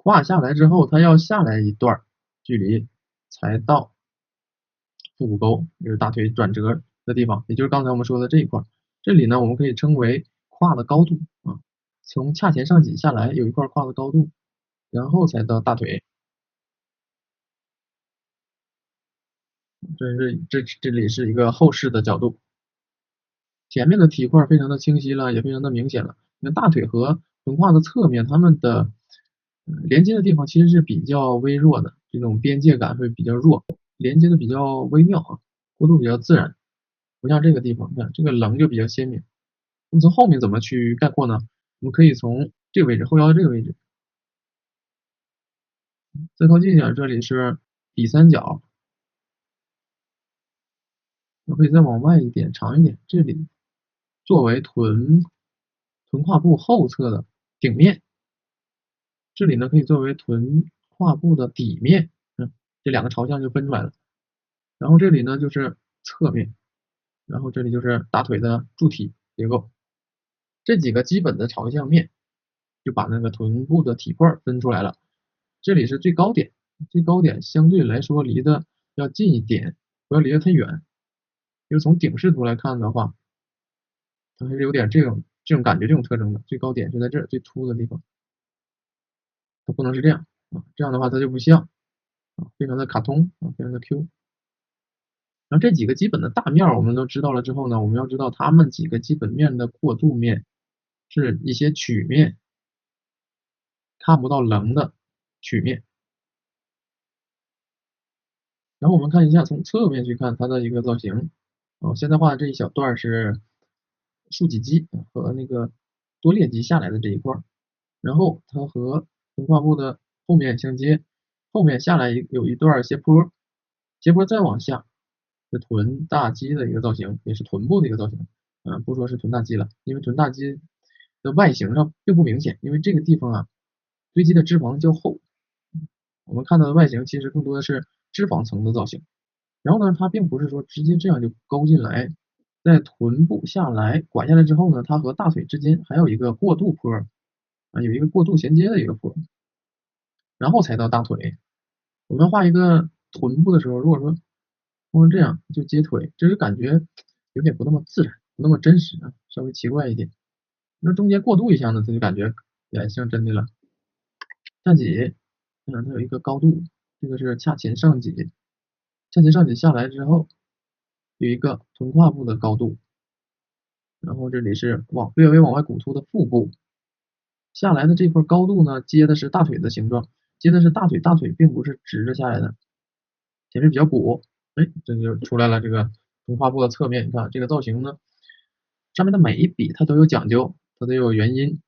胯下来之后，它要下来一段距离才到腹股沟，就是大腿转折的地方，也就是刚才我们说的这一块。这里呢，我们可以称为胯的高度啊，从髂前上棘下来有一块胯的高度，然后才到大腿。这里是一个后视的角度，前面的体块非常的清晰了，也非常的明显了。你看大腿和臀胯的侧面，它们的连接的地方其实是比较微弱的，这种边界感会比较弱，连接的比较微妙啊，过渡比较自然，不像这个地方，你看这个棱就比较鲜明。那么从后面怎么去概括呢？我们可以从这个位置，后腰这个位置，再靠近一点，这里是底三角，我可以再往外一点，长一点，这里作为臀胯部后侧的顶面，这里呢可以作为臀胯部的底面，这两个朝向就分出来了。然后这里呢就是侧面，然后这里就是大腿的柱体结构，这几个基本的朝向面就把那个臀部的体块分出来了。这里是最高点，最高点相对来说离得要近一点，不要离得太远。就是从顶视图来看的话，它还是有点这种感觉，这种特征的。最高点是在这儿最凸的地方，它不能是这样啊，这样的话它就不像啊，非常的卡通啊，非常的 Q。然后这几个基本的大面我们都知道了之后呢，我们要知道它们几个基本面的过渡面是一些曲面，看不到棱的曲面。然后我们看一下从侧面去看它的一个造型。现在画的这一小段是竖脊肌和那个多裂肌下来的这一块儿，然后它和臀胯部的后面相接，后面下来有一段斜坡，斜坡再往下是臀大肌的一个造型，也是臀部的一个造型。不说是臀大肌了，因为臀大肌的外形上并不明显，因为这个地方啊堆积的脂肪较厚，我们看到的外形其实更多的是脂肪层的造型。然后呢，它并不是说直接这样就勾进来，在臀部下来拐下来之后呢，它和大腿之间还有一个过渡坡啊，有一个过渡衔接的一个坡，然后才到大腿。我们画一个臀部的时候，如果说通成这样就接腿，就是感觉有点不那么自然，不那么真实啊，稍微奇怪一点。那中间过渡一下呢，它就感觉也像真的了。下脊，它有一个高度，这个是髂前上棘，髂前上棘下来之后有一个臀胯部的高度，然后这里是略微往外鼓凸的腹部，下来的这块高度呢，接的是大腿的形状，接的是大腿，大腿并不是直着下来的，前面比较鼓，哎，这就出来了这个臀胯部的侧面，你看这个造型呢，上面的每一笔它都有讲究，它都有原因，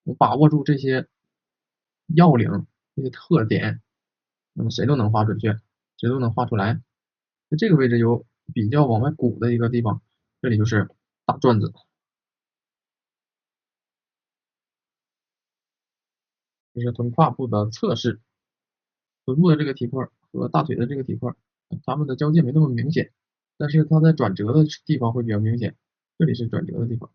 我把握住这些要领，这些特点，那么谁都能画准确，谁都能画出来。那这个位置有比较往外鼓的一个地方，这里就是大转子，这是臀胯部的侧视，臀部的这个体块和大腿的这个体块，它们的交界没那么明显，但是它在转折的地方会比较明显，这里是转折的地方。